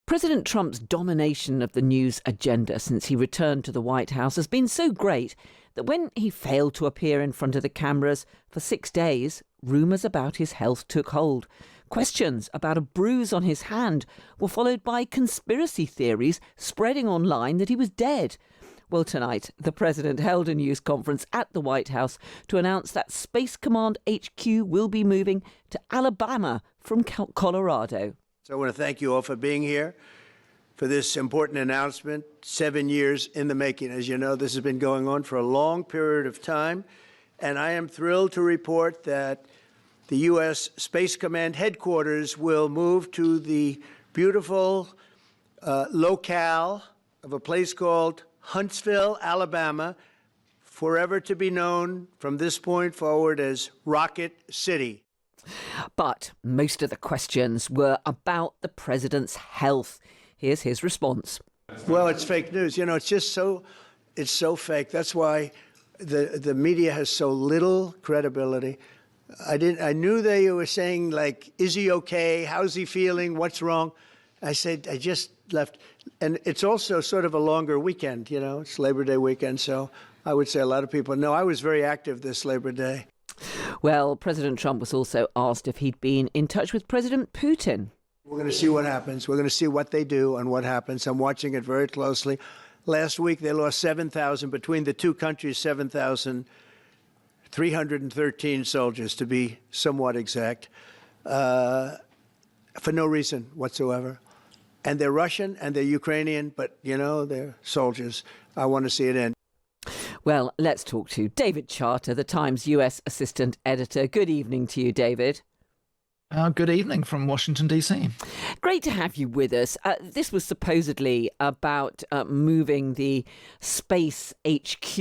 President Trump's domination of the news agenda since he returned to the White House has been so great that when he failed to appear in front of the cameras for 6 days, rumours about his health took hold. Questions about a bruise on his hand were followed by conspiracy theories spreading online that he was dead. Well, tonight, the president held a news conference at the White House to announce that Space Command HQ will be moving to Alabama from Colorado. So I want to thank you all for being here for this important announcement, 7 years in the making. As you know, this has been going on for a long period of time, and I am thrilled to report that the U.S. Space Command headquarters will move to the beautiful locale of a place called Huntsville, Alabama, forever to be known from this point forward as Rocket City. But most of the questions were about the president's health. Here's his response. Well, it's fake news. You know, it's so fake. That's why the media has so little credibility. I knew they were saying, like, is he okay? How's he feeling? What's wrong? I said, I just left. And it's also sort of a longer weekend, you know, it's Labor Day weekend. So I would say a lot of people know I was very active this Labor Day. Well, President Trump was also asked if he'd been in touch with President Putin. We're going to see what happens. We're going to see what they do and what happens. I'm watching it very closely. Last week, they lost 7,000 between the two countries, 7,313 soldiers, to be somewhat exact, for no reason whatsoever. And they're Russian and they're Ukrainian, but, you know, they're soldiers. I want to see it end. Well, let's talk to David Charter, the Times US assistant editor. Good evening to you, David. Good evening from Washington, D.C. Great to have you with us. This was supposedly about moving the Space HQ,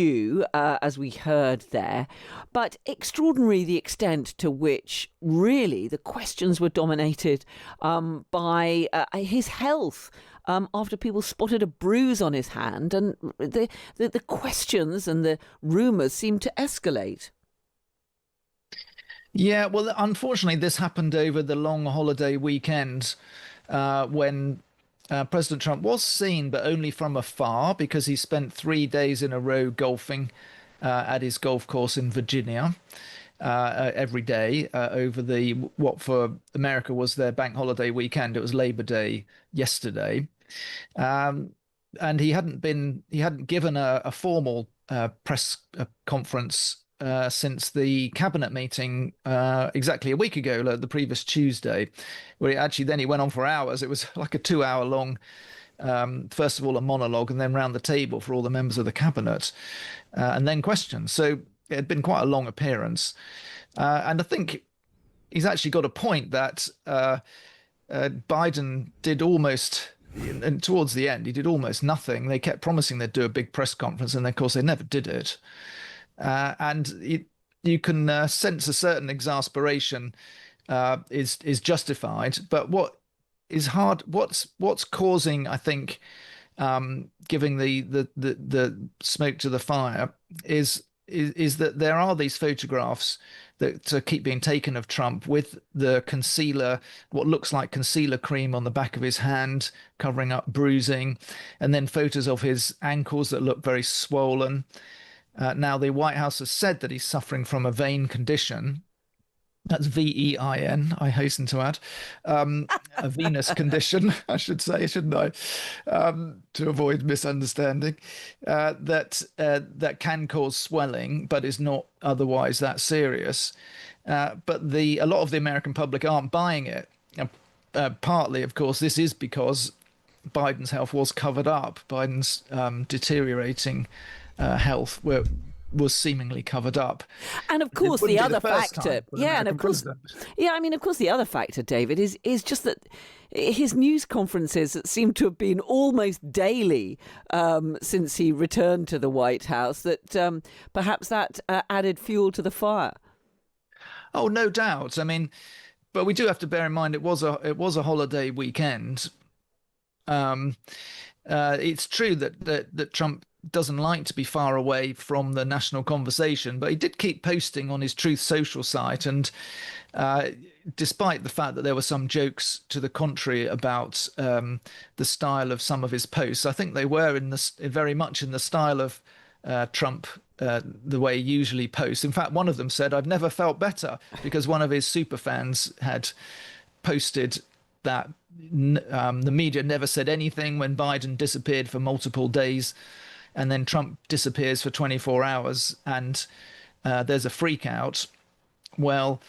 as we heard there, but extraordinary the extent to which really the questions were dominated by his health. After people spotted a bruise on his hand, and the questions and the rumours seemed to escalate. Yeah, well, unfortunately, this happened over the long holiday weekend when President Trump was seen, but only from afar, because he spent 3 days in a row golfing at his golf course in Virginia every day over what for America was their bank holiday weekend. It was Labor Day yesterday. And he hadn't given a formal press conference since the cabinet meeting exactly a week ago, the previous Tuesday, where then he went on for hours. It was like a 2-hour long, first of all, a monologue, and then round the table for all the members of the cabinet, and then questions. So it had been quite a long appearance. And I think he's actually got a point that Biden did almost, and towards the end, he did almost nothing. They kept promising they'd do a big press conference, and of course they never did it. And you can sense a certain exasperation is justified. But what is hard, what's causing, I think, giving the smoke to the fire is that there are these photographs that keep being taken of Trump with the concealer, what looks like concealer cream on the back of his hand, covering up bruising, and then photos of his ankles that look very swollen. Now, the White House has said that he's suffering from a vein condition. That's V-E-I-N, I hasten to add. A venous condition, I should say, shouldn't I? To avoid misunderstanding. That can cause swelling, but is not otherwise that serious. But a lot of the American public aren't buying it. Partly, of course, this is because Biden's health was covered up. Biden's deteriorating health was seemingly covered up. And of course, the other factor, of course, the other factor, David, is just that his news conferences seem to have been almost daily since he returned to the White House. That perhaps that added fuel to the fire. Oh, no doubt. I mean, but we do have to bear in mind it was a holiday weekend. It's true that Trump doesn't like to be far away from the national conversation, but he did keep posting on his Truth Social site, and despite the fact that there were some jokes to the contrary about the style of some of his posts. I think they were very much in the style of Trump, the way he usually posts. In fact, one of them said, "I've never felt better," because one of his super fans had posted that the media never said anything when Biden disappeared for multiple days, and then Trump disappears for 24 hours, and there's a freak out. Well,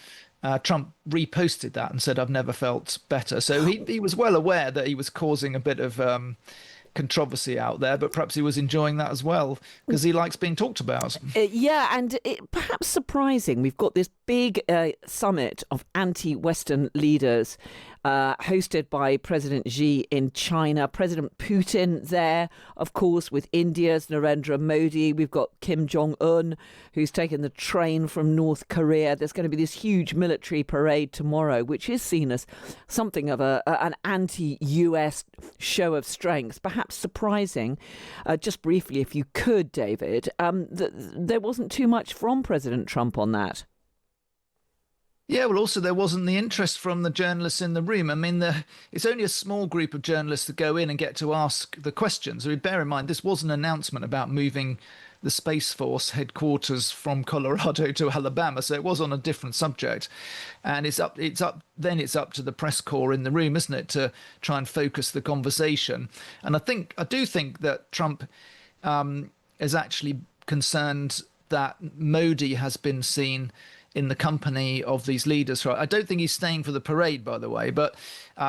Trump reposted that and said, "I've never felt better." So he was well aware that he was causing a bit of controversy out there, but perhaps he was enjoying that as well because he likes being talked about. Yeah, and perhaps surprising, we've got this big summit of anti-Western leaders hosted by President Xi in China, President Putin there, of course, with India's Narendra Modi. We've got Kim Jong-un, who's taken the train from North Korea. There's going to be this huge military parade tomorrow, which is seen as something of an anti-US show of strength, perhaps surprising. Just briefly, if you could, David, there wasn't too much from President Trump on that. Yeah, well, also there wasn't the interest from the journalists in the room. I mean, it's only a small group of journalists that go in and get to ask the questions. I mean, bear in mind, this was an announcement about moving the Space Force headquarters from Colorado to Alabama, so it was on a different subject. And it's up to the press corps in the room, isn't it, to try and focus the conversation. And I do think that Trump is actually concerned that Modi has been seen in the company of these leaders. I don't think he's staying for the parade, by the way, but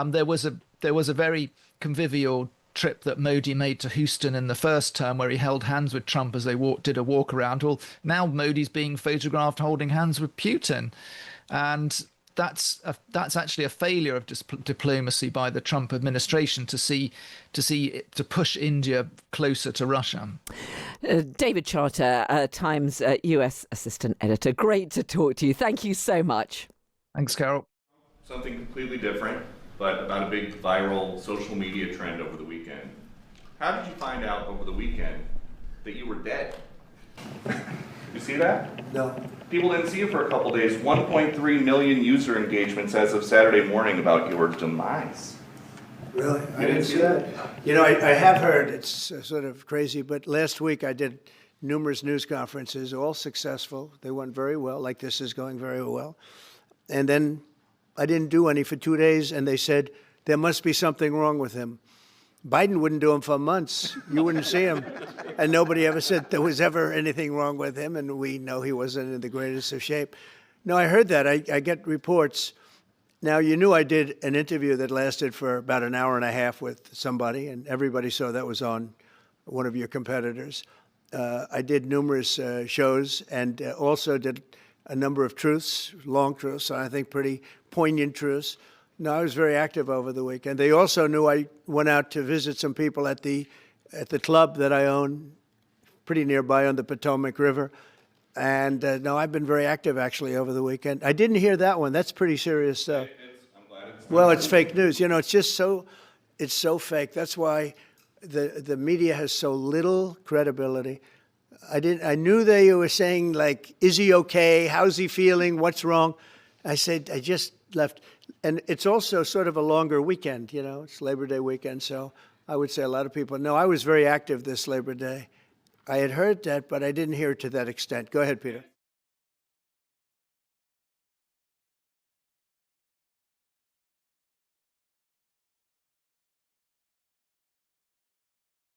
there was a very convivial trip that Modi made to Houston in the first term where he held hands with Trump as they did a walk around. Well, now Modi's being photographed holding hands with Putin. And that's actually a failure of diplomacy by the Trump administration to push India closer to Russia. David Charter, Times US assistant editor. Great to talk to you. Thank you so much. Thanks, Carol. Something completely different, but about a big viral social media trend over the weekend. How did you find out over the weekend that you were dead? You see that? No. People didn't see you for a couple days. 1.3 million user engagements as of Saturday morning about your demise. Really? You didn't see that? You know, I have heard, it's sort of crazy, but last week I did numerous news conferences, all successful. They went very well, like this is going very well. And then I didn't do any for 2 days, and they said, there must be something wrong with him. Biden wouldn't do them for months. You wouldn't see him. And nobody ever said there was ever anything wrong with him, and we know he wasn't in the greatest of shape. No, I heard that. I get reports. Now, you knew I did an interview that lasted for about an hour and a half with somebody, and everybody saw that was on one of your competitors. I did numerous shows and also did a number of truths, long truths, and I think pretty poignant truths. No, I was very active over the weekend. They also knew I went out to visit some people at the club that I own, pretty nearby on the Potomac River. And no, I've been very active actually over the weekend. I didn't hear that one. That's pretty serious stuff. I'm glad it's Well, it's fake news. You know, it's just it's so fake. That's why the media has so little credibility. I knew they were saying, like, is he okay? How's he feeling? What's wrong? I said, I just left. And it's also sort of a longer weekend, you know, it's Labor Day weekend. So I would say a lot of people know I was very active this Labor Day. I had heard that, but I didn't hear it to that extent. Go ahead, Peter.